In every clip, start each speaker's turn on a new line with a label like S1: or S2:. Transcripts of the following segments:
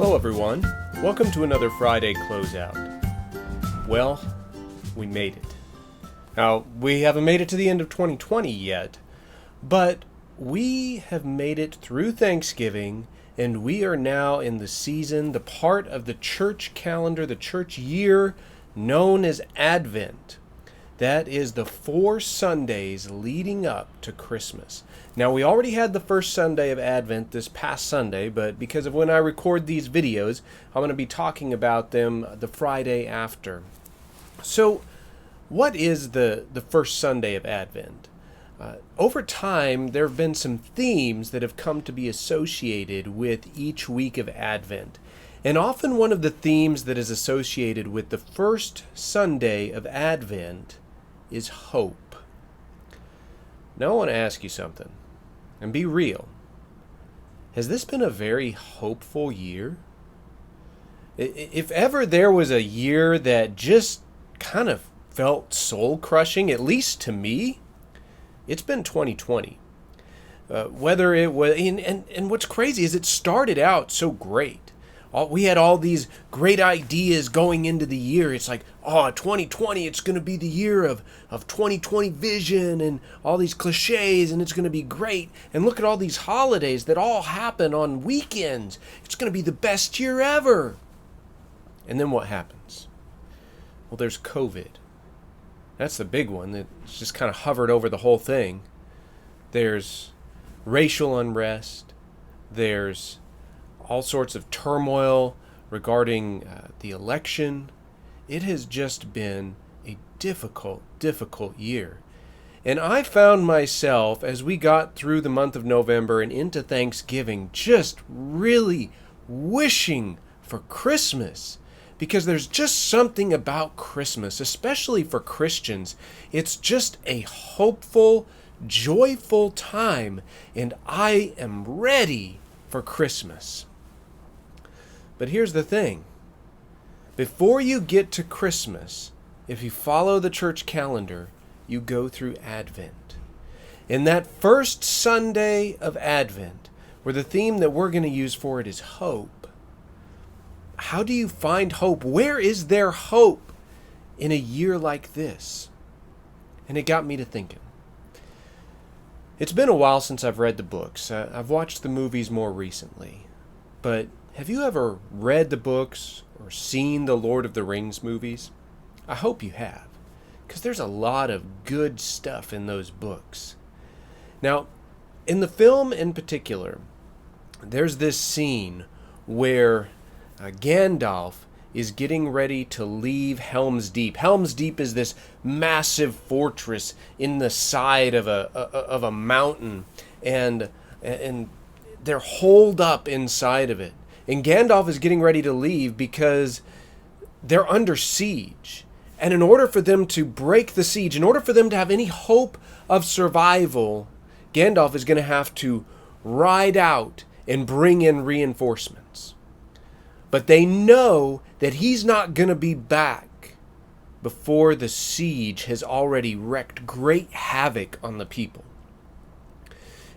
S1: Hello everyone, welcome to another Friday Closeout. Well, we made it. Now, we haven't made it to the end of 2020 yet, but we have made it through Thanksgiving, and we are now in the season, the part of the church calendar, the church year, known as Advent. That is the 4 Sundays leading up to Christmas. Now, we already had the first Sunday of Advent this past Sunday, but because of when I record these videos, I'm going to be talking about them the Friday after. So, what is the first Sunday of Advent? Over time, there have been some themes that have come to be associated with each week of Advent. And often one of the themes that is associated with the first Sunday of Advent is hope. Now I want to ask you something, and be real. Has this been a very hopeful year? If ever there was a year that just kind of felt soul-crushing, at least to me, it's been 2020. Whether it was, and what's crazy is it started out so great. We had all these great ideas going into the year. It's like, 2020, it's going to be the year of 2020 vision and all these cliches, and it's going to be great. And look at all these holidays that all happen on weekends. It's going to be the best year ever. And then what happens? Well, there's COVID. That's the big one that's just kind of hovered over the whole thing. There's racial unrest. There's all sorts of turmoil regarding the election. It has just been a difficult year. And I found myself, as we got through the month of November and into Thanksgiving, just really wishing for Christmas. Because there's just something about Christmas, especially for Christians. It's just a hopeful, joyful time, and I am ready for Christmas. But here's the thing. Before you get to Christmas, if you follow the church calendar, you go through Advent. In that first Sunday of Advent, where the theme that we're going to use for it is hope, how do you find hope? Where is there hope in a year like this? And it got me to thinking. It's been a while since I've read the books. I've watched the movies more recently. But have you ever read the books or seen the Lord of the Rings movies? I hope you have, because there's a lot of good stuff in those books. Now, in the film in particular, there's this scene where Gandalf is getting ready to leave Helm's Deep. Helm's Deep is this massive fortress in the side of a mountain, and they're holed up inside of it. And Gandalf is getting ready to leave because they're under siege. And in order for them to break the siege, in order for them to have any hope of survival, Gandalf is going to have to ride out and bring in reinforcements. But they know that he's not going to be back before the siege has already wreaked great havoc on the people.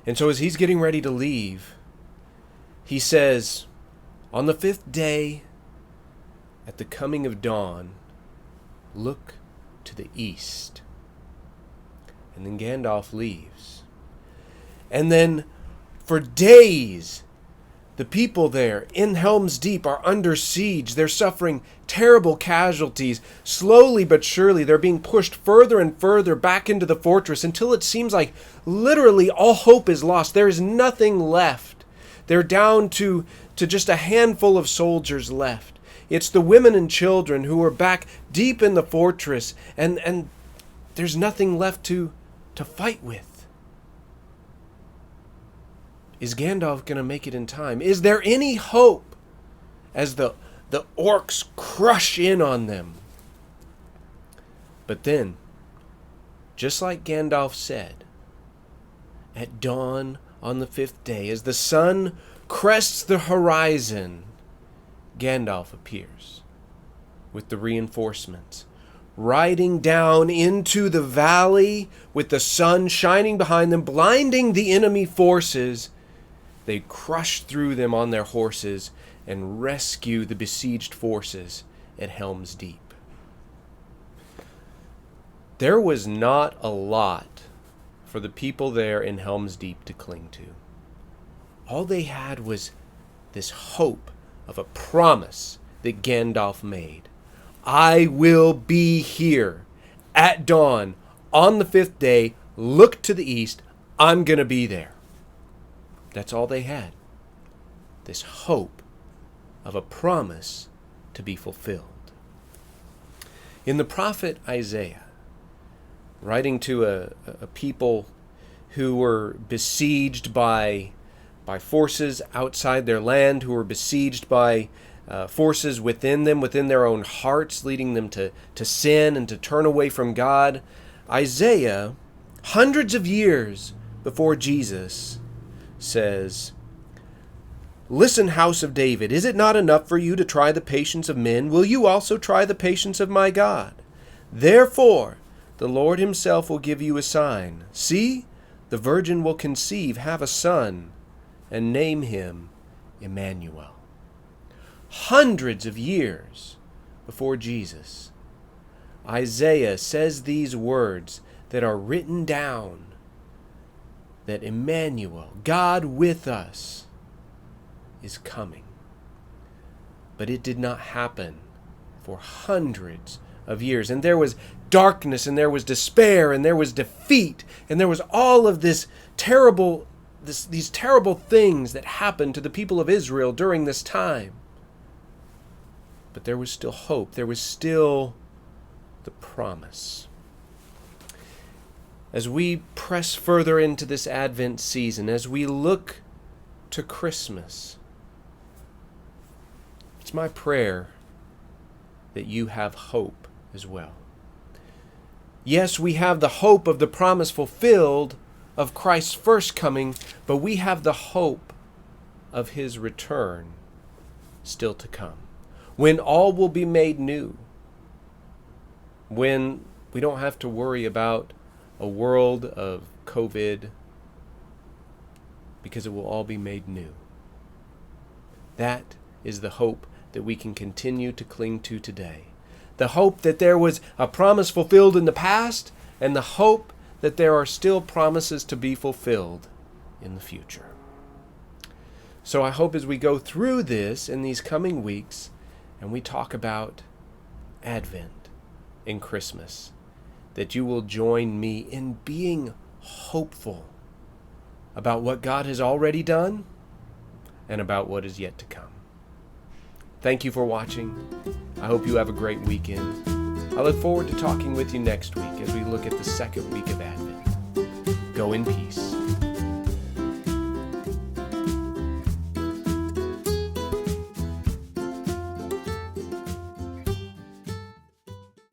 S1: And so as he's getting ready to leave, he says, "On the 5th day, at the coming of dawn, look to the east." And then Gandalf leaves. And then for days, the people there in Helm's Deep are under siege. They're suffering terrible casualties. Slowly but surely, they're being pushed further and further back into the fortress until it seems like literally all hope is lost. There is nothing left. They're down to just a handful of soldiers left. It's the women and children who are back deep in the fortress, and there's nothing left to fight with. Is Gandalf going to make it in time? Is there any hope as the orcs crush in on them? But then, just like Gandalf said, at dawn on the 5th day, as the sun crests the horizon, Gandalf appears with the reinforcements, riding down into the valley with the sun shining behind them, blinding the enemy forces. They crush through them on their horses and rescue the besieged forces at Helm's Deep. There was not a lot for the people there in Helm's Deep to cling to. All they had was this hope of a promise that Gandalf made. I will be here at dawn on the 5th day. Look to the east. I'm going to be there. That's all they had. This hope of a promise to be fulfilled. In the prophet Isaiah, writing to a people who were besieged by forces outside their land, who were besieged by forces within them, within their own hearts, leading them to sin and to turn away from God, Isaiah, hundreds of years before Jesus, says, "Listen, house of David, is it not enough for you to try the patience of men? Will you also try the patience of my God? Therefore, the Lord himself will give you a sign. See, the virgin will conceive, have a son, and name him Emmanuel." Hundreds of years before Jesus, Isaiah says these words that are written down, that Emmanuel, God with us, is coming. But it did not happen for hundreds of years. And there was darkness, and there was despair, and there was defeat, and there was all of these terrible things that happened to the people of Israel during this time. But there was still hope. There was still the promise. As we press further into this Advent season, as we look to Christmas, it's my prayer that you have hope as well. Yes, we have the hope of the promise fulfilled of Christ's first coming, but we have the hope of his return still to come, when all will be made new, when we don't have to worry about a world of COVID, because it will all be made new. That is the hope that we can continue to cling to today. The hope that there was a promise fulfilled in the past, and the hope that there are still promises to be fulfilled in the future. So I hope as we go through this in these coming weeks, and we talk about Advent and Christmas, that you will join me in being hopeful about what God has already done and about what is yet to come. Thank you for watching. I hope you have a great weekend. I look forward to talking with you next week as we look at the second week of Advent. Go in peace.